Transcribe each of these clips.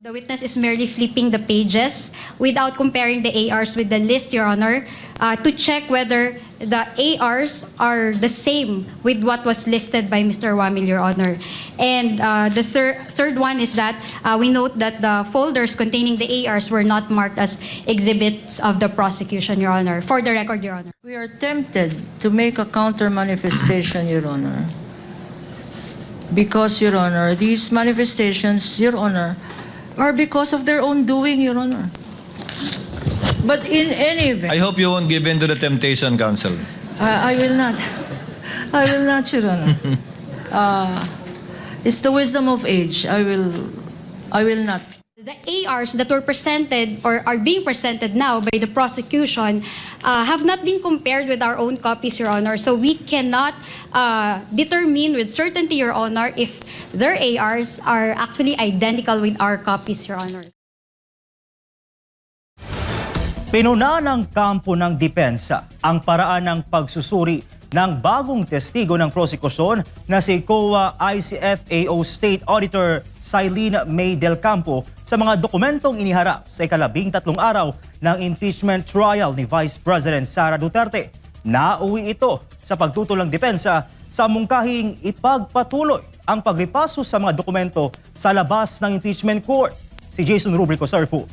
The witness is merely flipping the pages without comparing the ARs with the list, Your Honor, to check whether the ARs are the same with what was listed by Mr. Wamil, Your Honor. And the third one is that we note that the folders containing the ARs were not marked as exhibits of the prosecution, Your Honor. For the record, Your Honor. We are tempted to make a counter manifestation, Your Honor. Because, Your Honor, these manifestations, Your Honor, are because of their own doing, Your Honor. But in any event, I hope you won't give in to the temptation, Counsel. I will not. I will not, Your Honor. It's the wisdom of age. I will not. The ARs that were presented or are being presented now by the prosecution have not been compared with our own copies, Your Honor. So we cannot determine with certainty, Your Honor, if their ARs are actually identical with our copies, Your Honor. Pinuna ng kampo ng depensa ang paraan ng pagsusuri ng bagong testigo ng prosekusyon na si COA ICFAO State Auditor Silene May Del Campo sa mga dokumentong iniharap sa ika-13 araw ng impeachment trial ni Vice President Sara Duterte. Nauwi ito sa pagtutulang depensa sa mungkahing ipagpatuloy ang paglipaso sa mga dokumento sa labas ng impeachment court. Si Jason Rubrico, Sir po.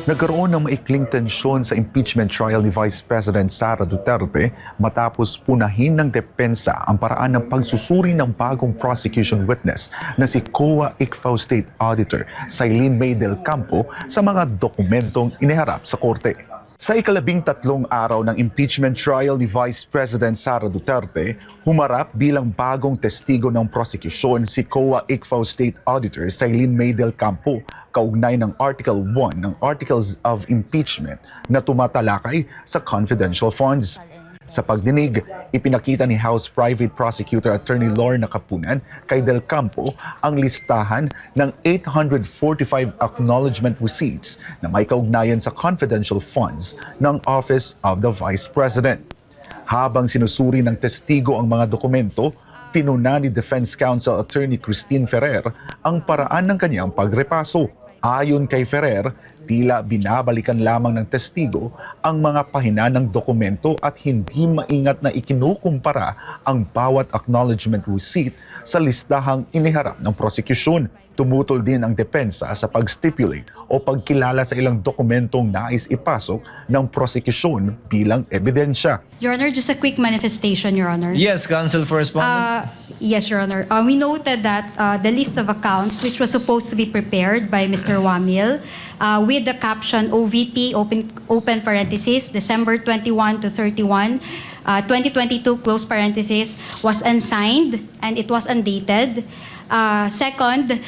Nagkaroon ng maikling tensyon sa impeachment trial ni Vice President Sara Duterte matapos punahin ng depensa ang paraan ng pagsusuri ng bagong prosecution witness na si COA ICFAO State Auditor Silene May Del Campo sa mga dokumentong iniharap sa korte. Sa ika-13 araw ng impeachment trial ni Vice President Sara Duterte, humarap bilang bagong testigo ng prosekusyon si COA ICFAO State Auditor Silene May Del Campo kaugnay ng Article 1 ng Articles of Impeachment na tumatalakay sa confidential funds. Sa pagdinig, ipinakita ni House Private Prosecutor Attorney Lorna Capunan kay Del Campo ang listahan ng 845 acknowledgement receipts na may kaugnayan sa confidential funds ng Office of the Vice President. Habang sinusuri ng testigo ang mga dokumento, pinuna ni Defense Counsel Attorney Christine Ferrer ang paraan ng kanyang pagrepaso. Ayon kay Ferrer, tila binabalikan lamang ng testigo ang mga pahina ng dokumento at hindi maingat na ikinukumpara ang bawat acknowledgement receipt sa listahang iniharap ng prosekusyon. Tumutol din ang depensa sa pag-stipulate o pagkilala sa ilang dokumentong nais ipasok ng prosekusyon bilang ebidensya. Your Honor, just a quick manifestation, Your Honor. Yes, Counsel for Respondent. Yes, Your Honor. We noted that the list of accounts, which was supposed to be prepared by Mr. Wamil, with the caption OVP, open parenthesis, December 21 to 31, 2022, close parenthesis, was unsigned and it was undated. Second,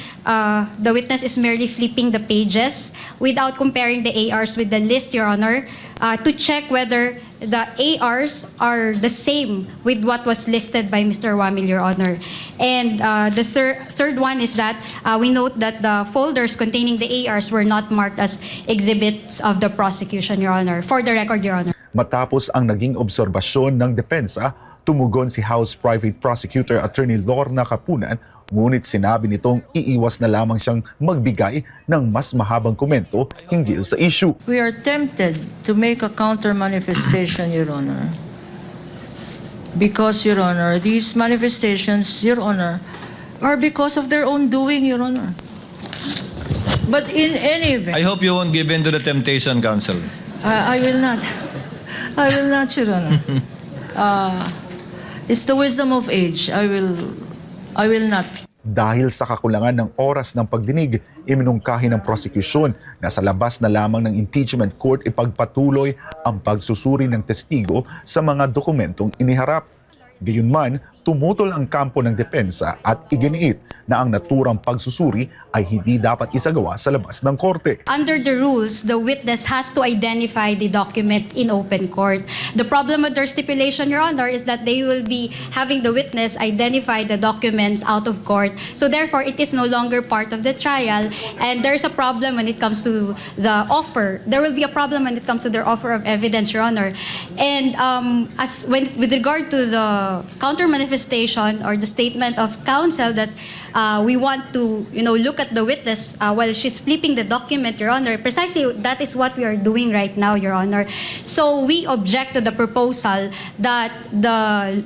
the witness is merely flipping the pages without comparing the ARs with the list, Your Honor, to check whether the ARs are the same with what was listed by Mr. Wamil, Your Honor. And the third one is that we note that the folders containing the ARs were not marked as exhibits of the prosecution, Your Honor. For the record, Your Honor. Matapos ang naging obserbasyon ng depensa, tumugon si House Private Prosecutor Attorney Lorna Capunan, ngunit sinabi nitong iiwas na lamang siyang magbigay ng mas mahabang komento hinggil sa issue. We are tempted to make a counter manifestation, Your Honor. Because, Your Honor, these manifestations, Your Honor, are because of their own doing, Your Honor. But in any event, I hope you won't give in to the temptation, Counsel. I will not. I will not, Your Honor. It's the wisdom of age. I will not. Dahil sa kakulangan ng oras ng pagdinig, iminungkahi ng prosekusyon na sa labas na lamang ng impeachment court ipagpatuloy ang pagsusuri ng testigo sa mga dokumentong iniharap. Gayunman, tumutol ang kampo ng depensa at iginiit na ang naturang pagsusuri ay hindi dapat isagawa sa labas ng korte. Under the rules, the witness has to identify the document in open court. The problem with their stipulation, Your Honor, is that they will be having the witness identify the documents out of court. So therefore, it is no longer part of the trial. And there's a problem when it comes to the offer. There will be a problem when it comes to their offer of evidence, Your Honor. And with regard to the counter manifestation or the statement of counsel that we want to, look at the witness while she's flipping the document, Your Honor. Precisely, that is what we are doing right now, Your Honor. So we object to the proposal that the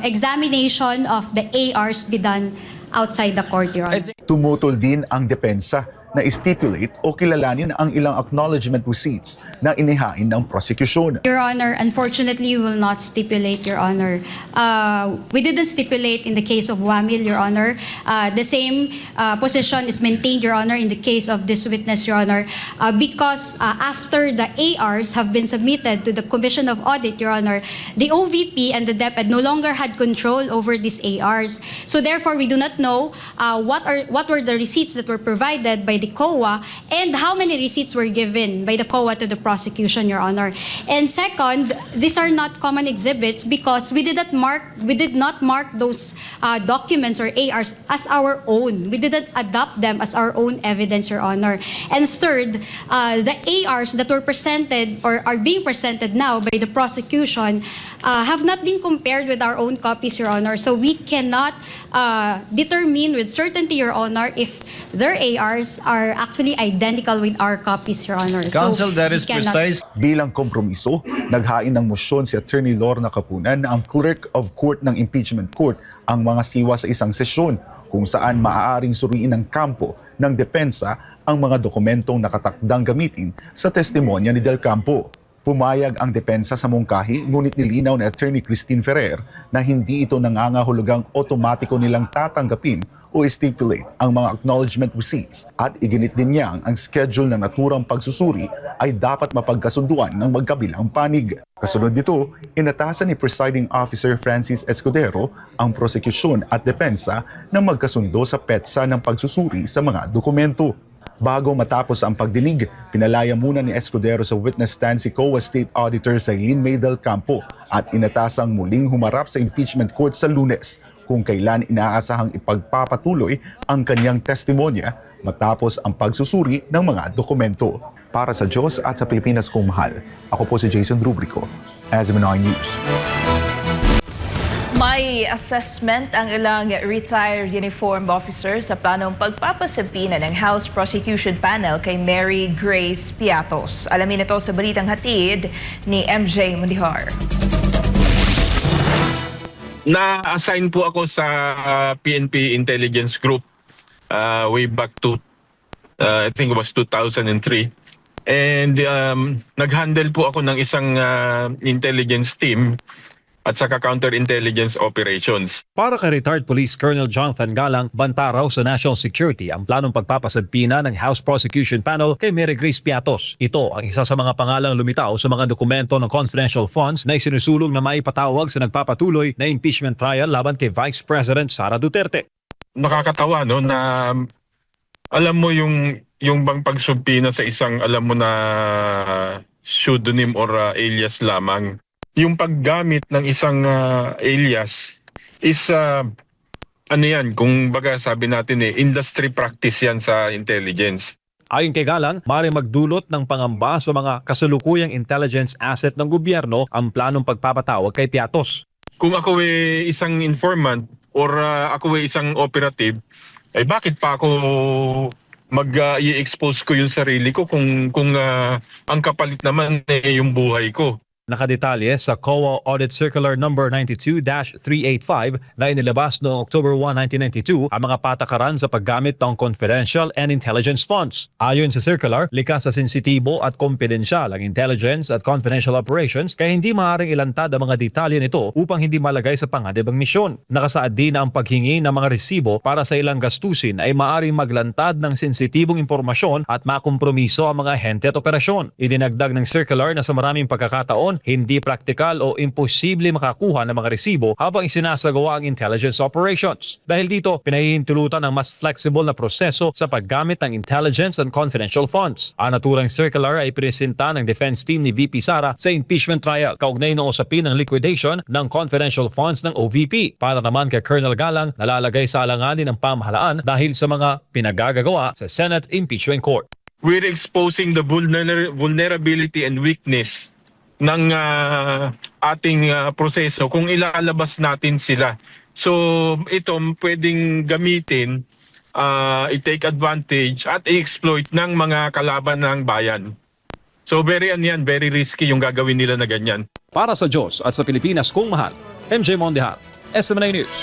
examination of the ARs be done outside the court, Your Honor. Tumutol din ang depensa na stipulate o kilalanin ang ilang acknowledgement receipts na inihain ng prosecution. Your Honor, unfortunately, we will not stipulate, Your Honor. We didn't stipulate in the case of Wamil, Your Honor. The same position is maintained, Your Honor, in the case of this witness, Your Honor, because after the ARs have been submitted to the Commission of Audit, Your Honor, the OVP and the DepEd no longer had control over these ARs. So therefore, we do not know what were the receipts that were provided by the COA and how many receipts were given by the COA to the prosecution, Your Honor. And second, these are not common exhibits because we did not mark those documents or ARs as our own. We didn't adopt them as our own evidence, Your Honor. And third, the ARs that were presented or are being presented now by the prosecution have not been compared with our own copies, Your Honor. So we cannot determine with certainty, Your Honor, if their ARs are actually identical with our copies, Your Honor. Counsel, So that we is cannot- precise. Bilang kompromiso, naghain ng motion si Attorney Lorna Capunan na ang clerk of court ng impeachment court ang mga siwa sa isang sesyon kung saan maaaring suriin ng kampo ng depensa ang mga dokumentong nakatakdang gamitin sa testimonya ni Del Campo. Pumayag ang depensa sa mungkahi ngunit nilinaw ni Attorney Christine Ferrer na hindi ito nangangahulugang otomatiko nilang tatanggapin o stipulate ang mga acknowledgement receipts at iginit din niyang ang schedule ng naturang pagsusuri ay dapat mapagkasunduan ng magkabilang panig. Kasunod nito, inatasan ni Presiding Officer Francis Escudero ang prosekusyon at depensa na magkasundo sa petsa ng pagsusuri sa mga dokumento. Bago matapos ang pagdinig, pinalaya muna ni Escudero sa witness stand si COA State Auditor Sailin May Del Campo at inatasang muling humarap sa impeachment court sa Lunes kung kailan inaasahang ipagpapatuloy ang kanyang testimonya matapos ang pagsusuri ng mga dokumento. Para sa Diyos at sa Pilipinas kong mahal, ako po si Jason Rubrico, SMNI News. May assessment ang ilang retired uniformed officers sa planong pagpapasabina ng House Prosecution Panel kay Mary Grace Piatos. Alamin ito sa balitang hatid ni MJ Mundihar. Na-assign po ako sa PNP Intelligence Group way back to I think it was 2003. And nag-handle po ako ng isang intelligence team at saka counterintelligence operations. Para kay retired Police Colonel Jonathan Galang, banta raw sa national security ang planong pagpapasabina ng House Prosecution Panel kay Mary Grace Piatos. Ito ang isa sa mga pangalang lumitaw sa mga dokumento ng confidential funds na isinusulong na maipatawag sa nagpapatuloy na impeachment trial laban kay Vice President Sara Duterte. Nakakatawa no na alam mo yung bang pagsubpina sa isang alam mo na pseudonym or alias lamang. Yung paggamit ng isang alias is ano yan, kung baga sabi natin industry practice yan sa intelligence. Ayon kay Galang, maaaring magdulot ng pangamba sa mga kasalukuyang intelligence asset ng gobyerno ang planong pagpapatawag kay Piatos. Kung ako isang informant or ako isang operative, ay bakit pa ako mag-i-expose ko yung sarili ko kung ang kapalit naman yung buhay ko. Nakadetalye sa COA Audit Circular No. 92-385 na inilabas noong October 1, 1992 ang mga patakaran sa paggamit ng confidential and intelligence funds. Ayon sa circular, likas sa sensitibo at kompidensyal ang intelligence at confidential operations kaya hindi maaaring ilantad ang mga detalye nito upang hindi malagay sa panganibang misyon. Nakasaad din na ang paghingi ng mga resibo para sa ilang gastusin ay maaaring maglantad ng sensitibong impormasyon at makompromiso ang mga ahente at operasyon. Idinagdag ng circular na sa maraming pagkakataon hindi praktikal o imposible makakuha ng mga resibo habang isinasagawa ang intelligence operations. Dahil dito, pinahihintulutan ng mas flexible na proseso sa paggamit ng intelligence and confidential funds. Ang naturang circular ay presenta ng defense team ni VP Sara sa impeachment trial kaugnay ng usapin ng liquidation ng confidential funds ng OVP. Para naman kay Colonel Galang, nalalagay sa alanganin ng pamahalaan dahil sa mga pinagagagawa sa Senate Impeachment Court. We're exposing the vulnerability and weakness ng ating proseso kung ilalabas natin sila So ito pwedeng gamitin, i-take advantage at i-exploit ng mga kalaban ng bayan. So very risky yung gagawin nila na ganyan. Para sa Diyos at sa Pilipinas kung mahal, MJ Mondejar, SMNA News.